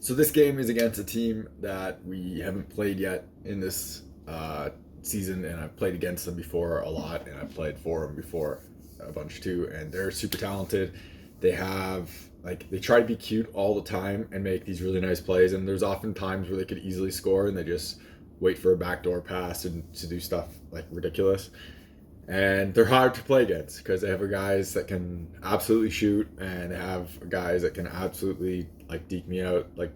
So this game is against a team that we haven't played yet in this season, and I've played against them before a lot, and I've played for them before a bunch too, and they're super talented. They have they try to be cute all the time and make these really nice plays, and there's often times where they could easily score and they just wait for a backdoor pass and to do stuff like ridiculous. And they're hard to play against because they have guys that can absolutely shoot and have guys that can absolutely deke me out like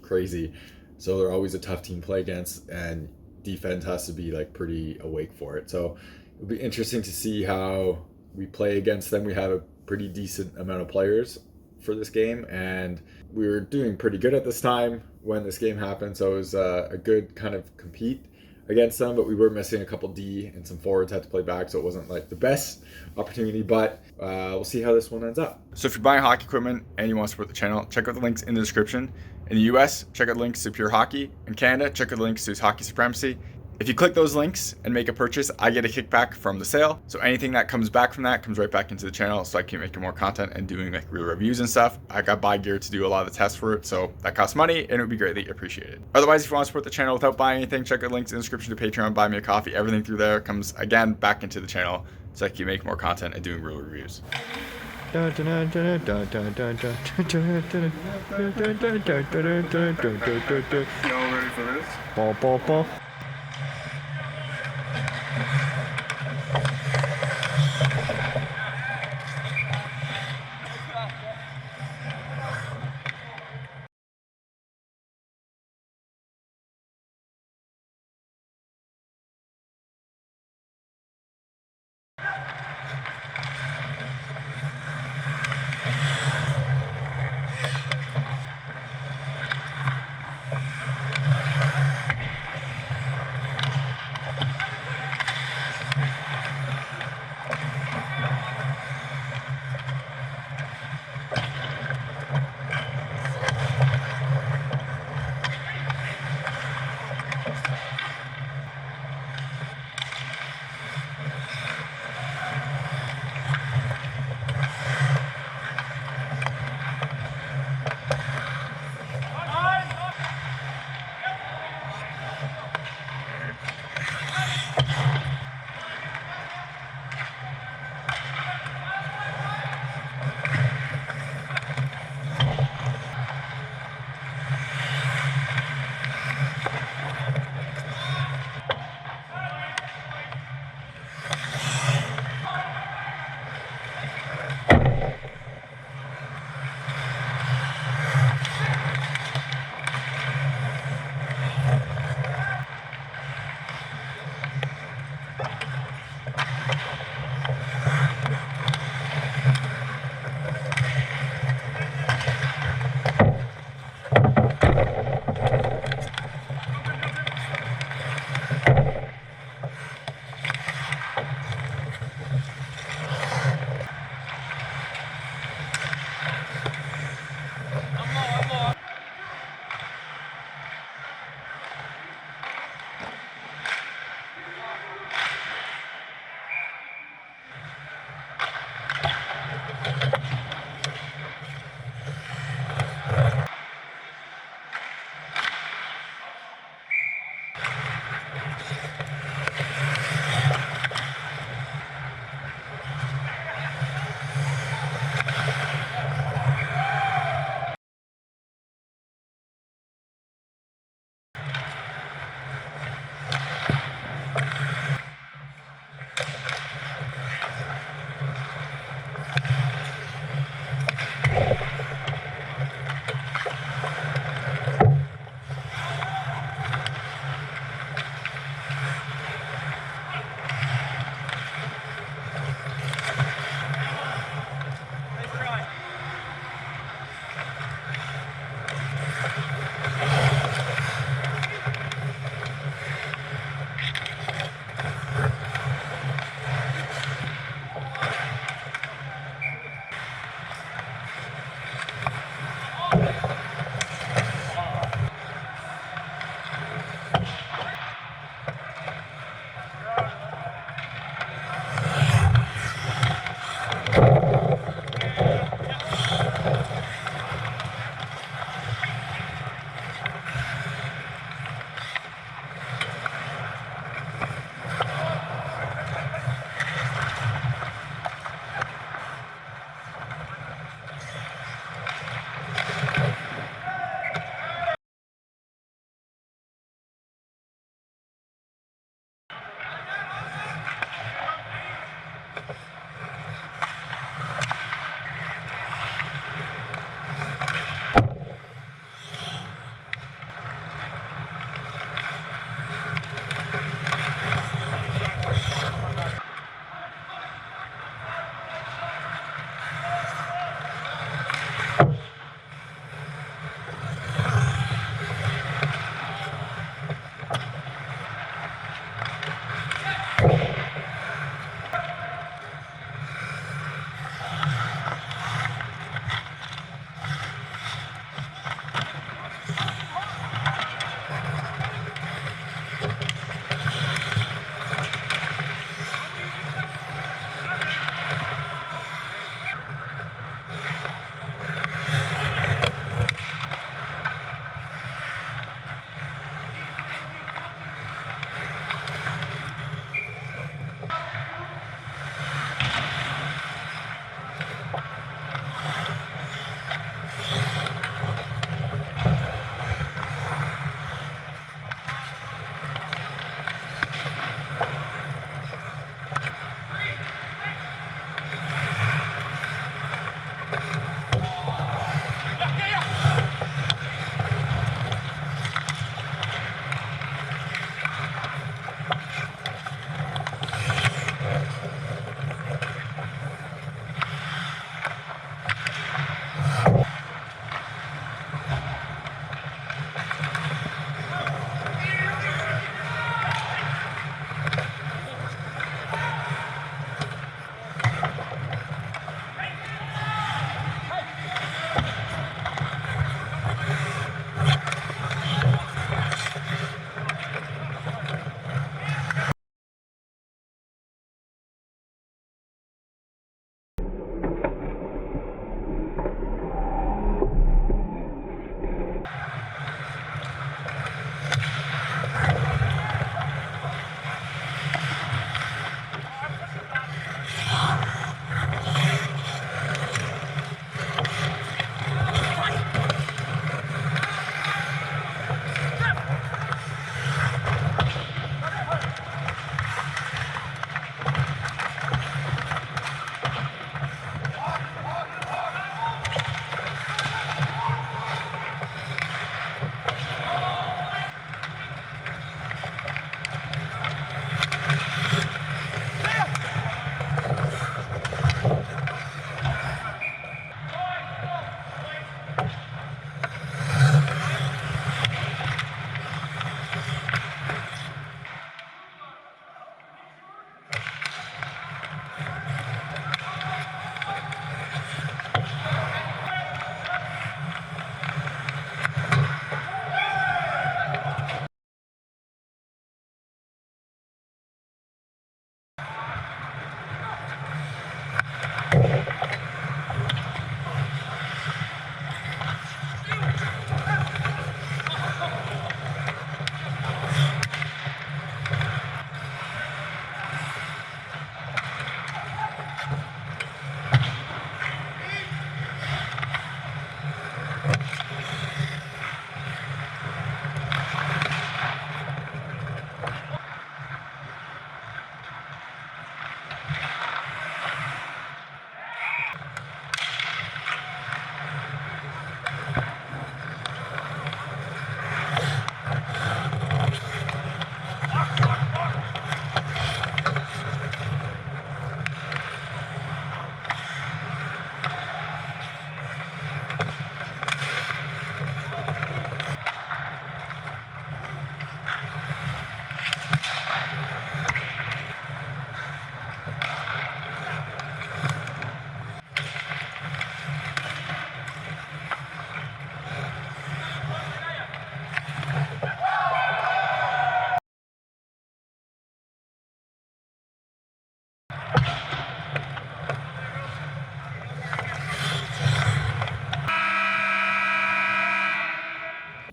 crazy. So they're always a tough team to play against, and defense has to be pretty awake for it. So it'll be interesting to see how we play against them. We have a pretty decent amount of players for this game, and we were doing pretty good at this time when this game happened. So it was a good kind of compete against them, but we were missing a couple D and some forwards had to play back, so it wasn't the best opportunity, but we'll see how this one ends up. So if you're buying hockey equipment and you want to support the channel, check out the links in the description. In the US, check out the links to Pure Hockey. In Canada, check out the links to Hockey Supremacy. If you click those links and make a purchase, I get a kickback from the sale. So anything that comes back from that comes right back into the channel, so I keep making more content and doing real reviews and stuff. I got buy gear to do a lot of the tests for it, so that costs money and it would be greatly appreciated. Otherwise, if you want to support the channel without buying anything, check out links in the description to Patreon, buy me a coffee. Everything through there comes again back into the channel, so I keep making more content and doing real reviews. Y'all ready for this?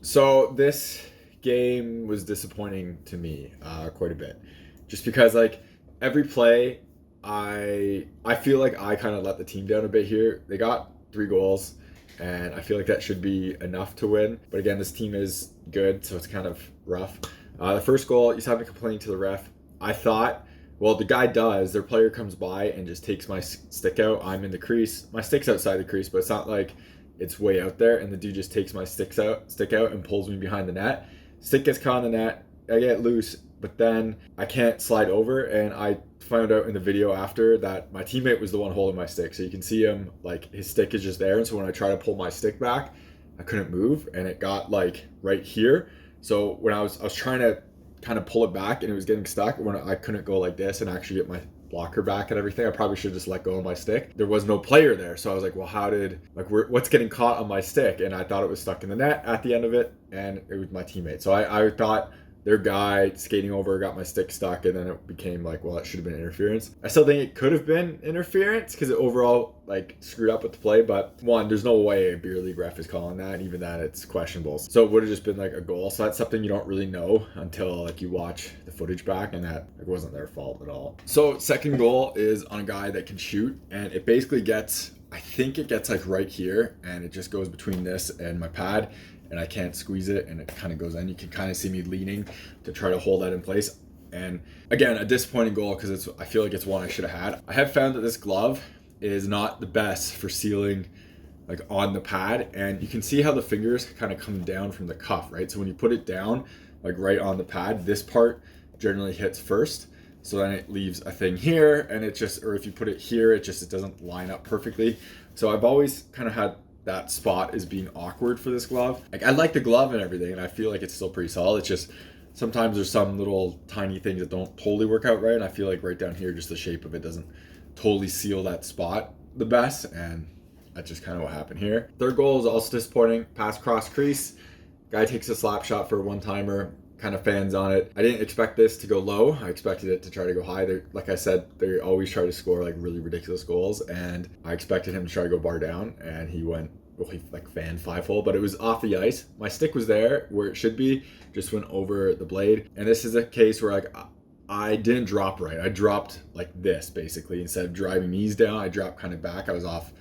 So this game was disappointing to me quite a bit, just because like every play, I feel like I kind of let the team down a bit here. They got 3 goals, and I feel like that should be enough to win. But again, this team is good, so it's kind of rough. The first goal, he's having complaining to the ref. I thought, well, the guy does. Their player comes by and just takes my stick out. I'm in the crease. My stick's outside the crease, but it's not like it's way out there, and the dude just takes my stick out and pulls me behind the net. Stick gets caught in the net. I get loose, but then I can't slide over, and I found out in the video after that my teammate was the one holding my stick. So you can see him, like his stick is just there, and so when I try to pull my stick back, I couldn't move, and it got like right here. So when I was trying to kind of pull it back, and it was getting stuck when I couldn't go like this and actually get my blocker back and everything. I probably should just let go of my stick. There was no player there, so I was like, well, how did, like, what's getting caught on my stick? And I thought it was stuck in the net at the end of it, and it was my teammate. So I thought their guy skating over got my stick stuck, and then it became like, well, it should have been interference. I still think it could have been interference because it overall like screwed up with the play, but one, there's no way a beer league ref is calling that, and even that it's questionable. So it would have just been like a goal. So that's something you don't really know until like you watch the footage back, and that it wasn't their fault at all. So second goal is on a guy that can shoot, and it basically gets, I think it gets like right here, and it just goes between this and my pad, and I can't squeeze it, and it kind of goes in. You can kind of see me leaning to try to hold that in place. And again, a disappointing goal because I feel like it's one I should have had. I have found that this glove is not the best for sealing like on the pad, and you can see how the fingers kind of come down from the cuff, right? So when you put it down like right on the pad, this part generally hits first. So then it leaves a thing here, and it just, or if you put it here, it doesn't line up perfectly. So I've always kind of had that spot as being awkward for this glove. Like I like the glove and everything, and I feel like it's still pretty solid. It's just sometimes there's some little tiny things that don't totally work out right, and I feel like right down here, just the shape of it doesn't totally seal that spot the best, and that's just kind of what happened here. Third goal is also disappointing. Pass cross crease. Guy takes a slap shot for a one-timer, kind of fans on it. I didn't expect this to go low. I expected it to try to go high. Like I said, they always try to score like really ridiculous goals, and I expected him to try to go bar down, and he went well, he like fanned 5-hole, but it was off the ice. My stick was there where it should be, just went over the blade. And this is a case where like I didn't drop right. I dropped like this basically. Instead of driving knees down, I dropped kind of back. I was off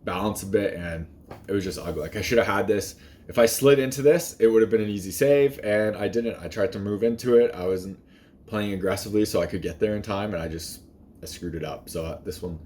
balance a bit and it was just ugly. Like I should have had this. If I slid into this, it would have been an easy save, and I didn't. I tried to move into it. I wasn't playing aggressively so I could get there in time, and I screwed it up. So this one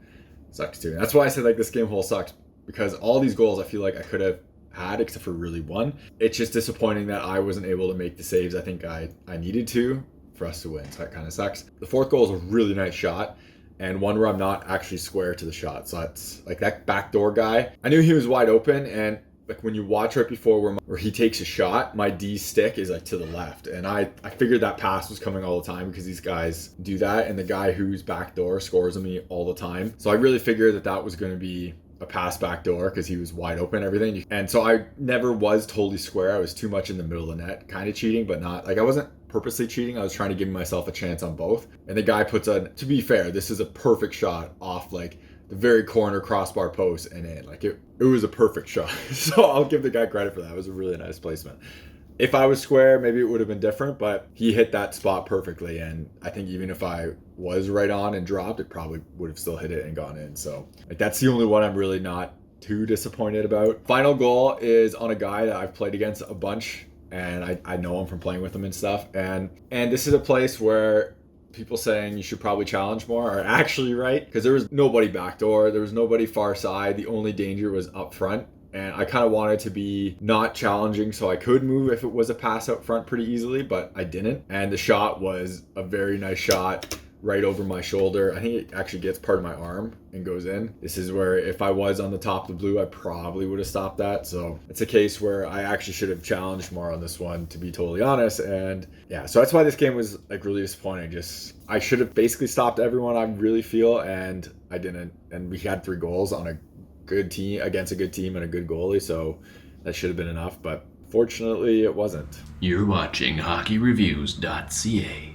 sucks too. And that's why I said like this game hole sucked, because all these goals I feel like I could have had except for really one. It's just disappointing that I wasn't able to make the saves I think I needed to for us to win. So that kind of sucks. The fourth goal is a really nice shot, and one where I'm not actually square to the shot. So that's like that backdoor guy. I knew he was wide open, and like when you watch right before where he takes a shot, my D stick is like to the left. And I figured that pass was coming all the time because these guys do that. And the guy who's backdoor scores on me all the time. So I really figured that was going to be a pass backdoor because he was wide open and everything. And so I never was totally square. I was too much in the middle of the net, kind of cheating, but not like I wasn't purposely cheating. I was trying to give myself a chance on both. And the guy puts to be fair, this is a perfect shot off like the very corner crossbar post and in. Like it was a perfect shot. So I'll give the guy credit for that. It was a really nice placement. If I was square, maybe it would have been different, but he hit that spot perfectly. And I think even if I was right on and dropped, it probably would have still hit it and gone in. So like that's the only one I'm really not too disappointed about. Final goal is on a guy that I've played against a bunch, and I know him from playing with him and stuff. And this is a place where people saying you should probably challenge more are actually right, because there was nobody backdoor, there was nobody far side. The only danger was up front, and I kind of wanted to be not challenging so I could move if it was a pass out front pretty easily, but I didn't. And the shot was a very nice shot right over my shoulder. I think it actually gets part of my arm and goes in. This is where if I was on the top of the blue, I probably would have stopped that. So it's a case where I actually should have challenged more on this one, to be totally honest. And yeah, so that's why this game was like really disappointing. Just I should have basically stopped everyone, I really feel, and I didn't. And we had 3 goals on a good team against a good team and a good goalie, so that should have been enough, but fortunately it wasn't. You're watching HockeyReviews.ca.